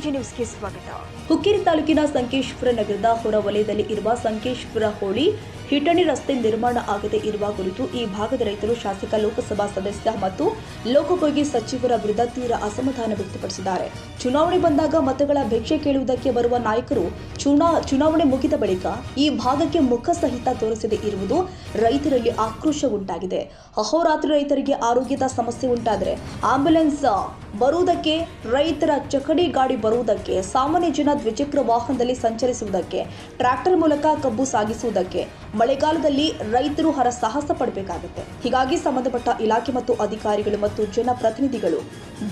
AG ನ್ಯೂಸ್ಗೆ ಸ್ವಾಗತ. ಹುಕ್ಕೇರಿ ತಾಲೂಕಿನ ಸಂಕೇಶ್ವರ ನಗರದ ಹೊರವಲಯದಲ್ಲಿ ಇರುವ ಸಂಕೇಶ್ವರ ಹೋಳಿ ಹಿಟಣಿ ರಸ್ತೆ ನಿರ್ಮಾಣ ಆಗದೆ ಇರುವ ಕುರಿತು ಈ ಭಾಗದ ರೈತರು ಶಾಸಕ ಲೋಕಸಭಾ ಸದಸ್ಯ ಮತ್ತು ಲೋಕೋಪಯೋಗಿ ಸಚಿವರ ವಿರುದ್ಧ ತೀವ್ರ ಅಸಮಾಧಾನ ವ್ಯಕ್ತಪಡಿಸಿದ್ದಾರೆ. ಚುನಾವಣೆ ಬಂದಾಗ ಮತಗಳ ಭಿಕ್ಷೆ ಕೇಳುವುದಕ್ಕೆ ಬರುವ ನಾಯಕರು ಚುನಾವಣೆ ಮುಗಿದ ಬಳಿಕ ಈ ಭಾಗಕ್ಕೆ ಮುಖ ಸಹಿತ ತೋರಿಸದೇ ಇರುವುದು ರೈತರಲ್ಲಿ ಆಕ್ರೋಶ ಉಂಟಾಗಿದೆ. ಅಹೋರಾತ್ರಿ ರೈತರಿಗೆ ಆರೋಗ್ಯದ ಸಮಸ್ಯೆ ಉಂಟಾದರೆ ಆಂಬ್ಯುಲೆನ್ಸ್ ಬರುವುದಕ್ಕೆ, ರೈತರ ಚಕಡಿ ಗಾಡಿ ಬರುವುದಕ್ಕೆ, ಸಾಮಾನ್ಯ ಜನ ದ್ವಿಚಕ್ರ ವಾಹನದಲ್ಲಿ ಸಂಚರಿಸುವುದಕ್ಕೆ, ಟ್ರ್ಯಾಕ್ಟರ್ ಮೂಲಕ ಕಬ್ಬು ಸಾಗಿಸುವುದಕ್ಕೆ ಮಳೆಗಾಲದಲ್ಲಿ ರೈತರು ಹರಸಾಹಸ ಪಡಬೇಕಾಗುತ್ತೆ. ಹೀಗಾಗಿ ಸಂಬಂಧಪಟ್ಟ ಇಲಾಖೆ ಮತ್ತು ಅಧಿಕಾರಿಗಳು ಮತ್ತು ಜನಪ್ರತಿನಿಧಿಗಳು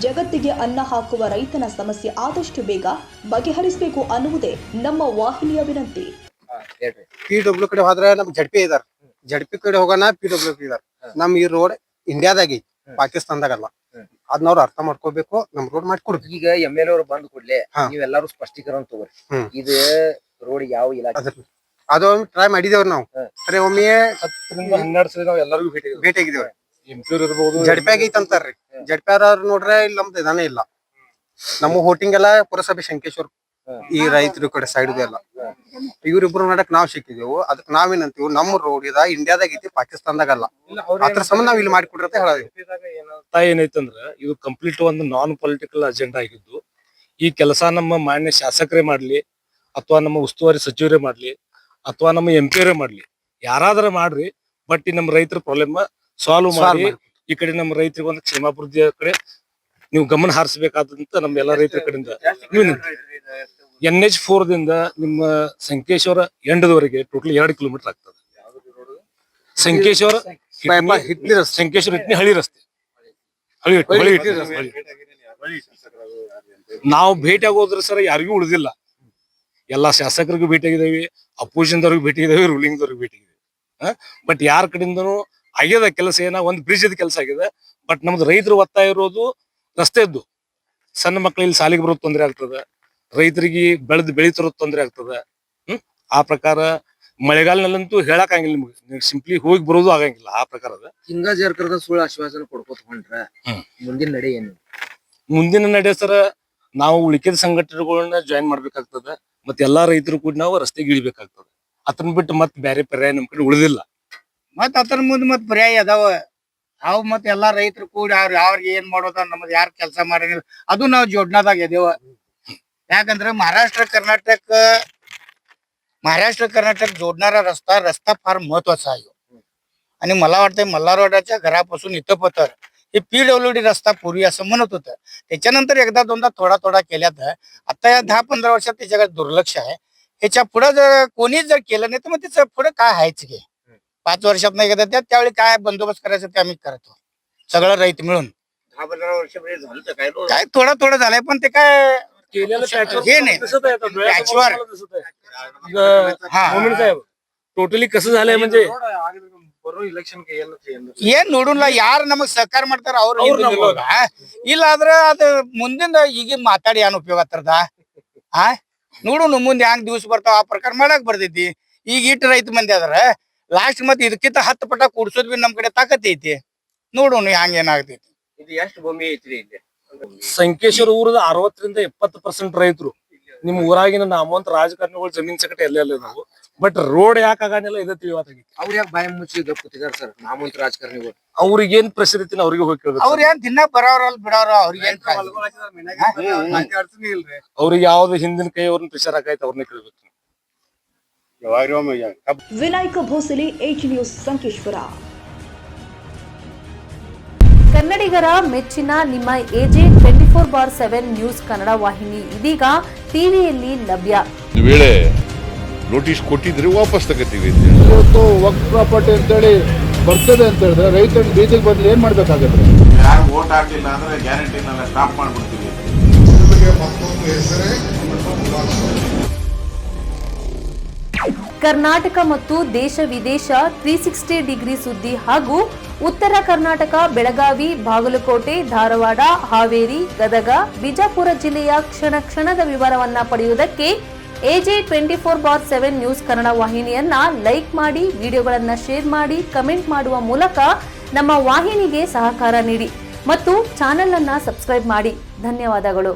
ಜಗತ್ತಿಗೆ ಅನ್ನ ಹಾಕುವ ರೈತನ ಸಮಸ್ಯೆ ಆದಷ್ಟು ಬೇಗ ಬಗೆಹರಿಸಬೇಕು ಅನ್ನುವುದೇ ನಮ್ಮ ವಾಹಿನಿಯ ವಿನಂತಿ. PW ಕಡೆ ಹೋದ್ರೆ ನಮ್ ಜಡ್ಪಿ ಇದಾರ, ಜಡ್ಪಿ ಕಡೆ ಹೋಗೋಣ PW ಇದಾರ. ನಮ್ ಈ ರೋಡ್ ಇಂಡಿಯಾದಾಗಿ ಪಾಕಿಸ್ತಾನದಾಗಲ್ಲ, ಅದನ್ನವ್ರು ಅರ್ಥ ಮಾಡ್ಕೋಬೇಕು. ನಮ್ ರೋಡ್ ಮಾಡ್ಕೊಡ್ಬೇಕು. ಈಗ MLA ಅವ್ರು ಬಂದ್ ಕೂಡ್ಲೆ ನೀವೆಲ್ಲಾರು ಸ್ಪಷ್ಟೀಕರಣ ತಗೋರಿ. ಇದು ರೋಡ್ ಯಾವ ಇಲಾಖೆ ಅದು ಟ್ರೈ ಮಾಡಿದೇವ್ರಿ ನಾವು. ಸರಿ, ಒಮ್ಮೆ 10 ರಿಂದ 12 ಸಲ ನಾವ್ ಎಲ್ಲರಿಗೂ ಭೇಟಿ ಆಗಿದೇವ್ರಿ. ಎಂಪ್ಲೂರ್ ಇರ್ಬೋದು, ಜಡ್ಪಿ ಆಗೈತೆ ಅಂತಾರ್ರಿ. ಜಡ್ಪಿ ಅವ್ರು ನೋಡ್ರೆ ಇಲ್ಲಿ ನಮ್ದು ಇದಾನೆ ಇಲ್ಲ. ನಮ್ಮ ಹೋಟಿಂಗ್ ಎಲ್ಲ ಪುರಸಭೆ ಶಂಕೇಶ್ವರ್ ಈ ರೈತರ ಕಡೆ ಸೈಡ್ ಎಲ್ಲ ಇವ್ರಿಬ್ರು ನಡಕ್ ನಾವ್ ಸಿಕ್ಕಿದೆವು. ಅದಕ್ಕೆ ನಾವೇನಂತೀವಿ, ನಮ್ಮ ರೋಡ್ ಇದ ಇಂಡಿಯಾದಾಗ ಐತಿ, ಪಾಕಿಸ್ತಾನದಾಗಲ್ಲ. ಅದ್ರ ಸಂಬಂಧ ನಾವ್ ಇಲ್ಲಿ ಮಾಡಿಕೊಡ್ರಿ ಅಂತ ಹೇಳೋದು. ಏನೈತಂದ್ರ ಇದು ಕಂಪ್ಲೀಟ್ ಒಂದು ನಾನ್ ಪೊಲಿಟಿಕಲ್ ಅಜೆಂಡಾ ಆಗಿದ್ದು, ಈ ಕೆಲಸ ನಮ್ಮ ಮಾನ್ಯ ಶಾಸಕರೇ ಮಾಡ್ಲಿ ಅಥವಾ ನಮ್ಮ ಉಸ್ತುವಾರಿ ಸಚಿವರೇ ಮಾಡ್ಲಿ ಅಥವಾ ನಮ್ಮ MP ಮಾಡ್ಲಿ, ಯಾರಾದ್ರ ಮಾಡ್ರಿ, ಬಟ್ ಈ ನಮ್ಮ ರೈತರ ಪ್ರಾಬ್ಲಮ್ ಸಾಲ್ವ್ ಮಾಡಿ ಈ ಕಡೆ ನಮ್ಮ ರೈತರಿಗೆ ಒಂದು ಕ್ಷೇಮಾಭಿವೃದ್ಧಿಯ ಕಡೆ ನೀವು ಗಮನ ಹರಿಸಬೇಕಾದಂತ ನಮ್ಮ ಎಲ್ಲಾ ರೈತರ ಕಡೆಯಿಂದ NH4 ದಿಂದ ನಿಮ್ಮ ಸಂಕೇಶ್ವರ ಎಂಡದವರೆಗೆ ಟೋಟಲ್ 2 ಕಿಲೋಮೀಟರ್ ಆಗ್ತದೆ. ಸಂಕೇಶ್ವರ ಸಂಕೇಶ್ವರ ಇಟ್ನಿ ಹಳಿ ರಸ್ತೆ, ನಾವು ಭೇಟಿ ಆಗೋದ್ರ ಸರ ಯಾರಿಗೂ ಉಳಿದಿಲ್ಲ. ಎಲ್ಲಾ ಶಾಸಕರಿಗೂ ಭೇಟಿ ಆಗಿದ್ದೇವೆ, ಅಪೋಸಿಷನ್ ದವ್ರಿಗೆ ಭೇಟಿ ಆಗಿದ್ದೇವೆ, ರೂಲಿಂಗ್ ದವ್ರಿಗೆ ಭೇಟಿ ಆಗಿದ್ದೇವೆ. ಬಟ್ ಯಾರ ಕಡೆಯಿಂದನೂ ಆಗ್ಯದ ಕೆಲಸ ಏನ ಒಂದ್ ಬ್ರಿಡ್ಜ್ ಕೆಲಸ ಆಗಿದೆ. ಬಟ್ ನಮ್ದು ರೈತರು ಒತ್ತಾಯ ಇರೋದು ರಸ್ತೆದ್ದು. ಸಣ್ಣ ಮಕ್ಕಳಿಗೆ ಸಾಲಿಗೆ ಬರೋದು ತೊಂದರೆ ಆಗ್ತದೆ, ರೈತರಿಗೆ ಬೆಳೀತಿರೋದು ತೊಂದರೆ ಆಗ್ತದೆ. ಆ ಪ್ರಕಾರ ಮಳೆಗಾಲನಲ್ಲಂತೂ ಹೇಳಕ್ ಆಗಂಗಿಲ್ಲ, ನಿಮ್ಗೆ ಸಿಂಪ್ಲಿ ಹೋಗಿ ಬರೋದು ಆಗಂಗಿಲ್ಲ. ಆ ಪ್ರಕಾರದ ಹಿಂಗ ಜರ್ಕರದ ಸುಳ್ಳು ಆಶ್ವಾಸನೆ ಕೊಡ್ಕೋತ ಹೊಂಟ್ರ ಮುಂದಿನ ನಡೆ ಏನು? ಮುಂದಿನ ನಡೆ ಸರ ನಾವು ಉಳಿಕೆದ ಸಂಘಟನೆಗಳನ್ನ ಜಾಯಿನ್ ಮಾಡ್ಬೇಕಾಗ್ತದೆ. ಮತ್ತೆ ಎಲ್ಲಾ ರೈತರು ಕೂಡ ನಾವು ರಸ್ತೆಗೆ ಇಳಿಬೇಕಾಗ್ತದೆ. ಅದನ್ನ ಬಿಟ್ಟು ಮತ್ ಬೇರೆ ಪರ್ಯಾಯ ನಮ್ ಕಡೆ ಉಳಿದಿಲ್ಲ. ಮತ್ ಅದ್ರ ಮುಂದ್ ಮತ್ ಪರ್ಯಾಯ ಅದಾವ. ಅವ್ ಮತ್ ಎಲ್ಲಾ ರೈತರು ಕೂಡಿ ಅವ್ರಿಗೆ ಏನ್ ಮಾಡೋದ, ನಮ್ದು ಯಾರು ಕೆಲಸ ಮಾಡಂಗಿಲ್ಲ, ಅದು ನಾವು ಜೋಡ್ನಾದಾಗ ಎದೇವ. ಯಾಕಂದ್ರೆ महाराष्ट्र कर्नाटक जोडणारा रस्ता फार महत्वाचा आहे. आणि मला वाटतंय मल्हारवाड्याच्या घरापासून इथं पतर हे PWD रस्ता पूर्वी असं म्हणत होतं. त्याच्यानंतर एकदा दोनदा थोडा केल्यात. आता या 10-15 वर्षात त्याच्याकडे दुर्लक्ष आहे. ह्याच्या पुढे जर कोणीच जर केलं नाही तर मग त्याचं पुढे काय हायच घे. 5 वर्षात नाही एकदा त्यावेळी काय बंदोबस्त करायचं ते आम्ही करतो, सगळं रैत मिळून. 10-15 वर्षापर्यंत झालं काय थोडं झालंय, पण ते काय हे नाही ಟೋಟಲಿ कसं झालंय म्हणजे ಏನ್ ನೋಡೋಣ, ಯಾರು ನಮಗ್ ಸಹಕಾರ ಮಾಡ್ತಾರ ಅವ್ರು ಇಲ್ಲ ಆದ್ರ ಅದ ಮುಂದಿಂದ ಈಗ ಮಾತಾಡಿ ಏನ್ ಉಪಯೋಗ ಆಗ್ತದ? ನೋಡೋಣ ಮುಂದೆ ಹ್ಯಾಂಗ್ ದಿವಸ ಬರ್ತಾವ, ಆ ಪ್ರಕಾರ ಮಾಡಕ್ ಬರ್ತೈತಿ. ಈಗ ಇಟ್ಟು ರೈತ ಮಂದಿ ಅದ್ರ ಲಾಸ್ಟ್ ಮತ್ತೆ ಇದಕ್ಕಿಂತ 10 ಪಟ ಕೂಡ್ಸೋದ್ ಬಿ ನಮ್ ಕಡೆ ತಾಕತ್ ಐತಿ. ನೋಡೋಣ ಹ್ಯಾಂಗ ಏನಾಗ್ತೈತಿ. ಇದು ಎಷ್ಟು ಭೂಮಿ ಐತ್ರಿ ಇಲ್ಲಿ? ಸಂಕೇಶ್ವರ ಊರದ 60 ರಿಂದ 70% ರೈತರು. ನಿಮ್ ಊರಾಗಿನ ನಾಮವಂತ ರಾಜಕಾರಣಿಗಳು ಜಮೀನ್ ಸಕಟೆ ಎಲ್ಲ ನಾವು. ಬಟ್ ರೋಡ್ ಯಾಕೆ ಆಗಂಗಿಲ್ಲ ಇದ ತಿಳಿವಾತಾಗಿ. ಅವ್ರ ಯಾಕೆ ಬಾಯಿ ಮುಚ್ಚಿ ಗಪ್ಪುತ್ತಿದಾರ ಸರ್ ನಾಮವಂತ ರಾಜಕಾರಣಿಗಳು? ಅವ್ರಿಗೆ ಏನ್ ಪ್ರೆಷರ್ ಐತಿ ಅವ್ರಿಗೆ ಹೋಗಿ ಕೇಳ್ಬೇಕು. ಅವ್ರ ಏನ್ ದಿನ ಬರೋರಲ್ಲ ಬಿಡೋರ, ಅವ್ರಿಗೆ ಏನ್ ಅವ್ರಿಗೆ ಯಾವ್ದು ಹಿಂದಿನ ಕೈ ಅವ್ರನ್ನ ಪ್ರೆಷರ್ ಹಾಕೈತೆ ಅವ್ರನ್ನ ಕೇಳ್ಬೇಕು. Vinayak Bhosale, AG news, Sankeshwar. ಕನ್ನಡಿಗರ ಮೆಚ್ಚಿನ ನಿಮ್ಮ AJ 24/7 ನ್ಯೂಸ್ ಕನ್ನಡ ವಾಹಿನಿ ಇದೀಗ ಟಿವಿಯಲ್ಲಿ ಲಭ್ಯ. ವೇಳೆ ನೋಟಿಸ್ ಕೊಟ್ಟಿದ್ರೆ ವಾಪಸ್ ತಗೋತೀವಿ. ಇವತ್ತು ವಕ್ಫ್ ಪ್ರಾಪರ್ಟಿ ಅಂತೇಳಿ ಬರ್ತದೆ ಅಂತ ಹೇಳಿದ್ರೆ ರೈತರ ಬೀದಿಗೆ ಬದಲು ಏನ್ ಮಾಡ್ಬೇಕಾಗತ್ತೆ? ಯಾರು ವೋಟ್ ಹಾಕಿಲ್ಲ ಅಂದ್ರೆ ಗ್ಯಾರಂಟಿನೆಲ್ಲ ಸ್ಟಾಪ್ ಮಾಡ್ಬಿಡ್ತೀವಿ. ಕರ್ನಾಟಕ ಮತ್ತು ದೇಶ ವಿದೇಶ 360 ಡಿಗ್ರಿ ಸುದ್ದಿ ಹಾಗೂ ಉತ್ತರ ಕರ್ನಾಟಕ, ಬೆಳಗಾವಿ, ಬಾಗಲಕೋಟೆ, ಧಾರವಾಡ, ಹಾವೇರಿ, ಗದಗ, ಬಿಜಾಪುರ ಜಿಲ್ಲೆಯ ಕ್ಷಣದ ವಿವರವನ್ನ ಪಡೆಯುವುದಕ್ಕೆ AJ 24/7 ನ್ಯೂಸ್ ಕನ್ನಡ ವಾಹಿನಿಯನ್ನ ಲೈಕ್ ಮಾಡಿ, ವಿಡಿಯೋಗಳನ್ನ ಶೇರ್ ಮಾಡಿ, ಕಮೆಂಟ್ ಮಾಡುವ ಮೂಲಕ ನಮ್ಮ ವಾಹಿನಿಗೆ ಸಹಕಾರ ನೀಡಿ ಮತ್ತು ಚಾನೆಲ್ ಅನ್ನ ಸಬ್ಸ್ಕ್ರೈಬ್ ಮಾಡಿ. ಧನ್ಯವಾದಗಳು.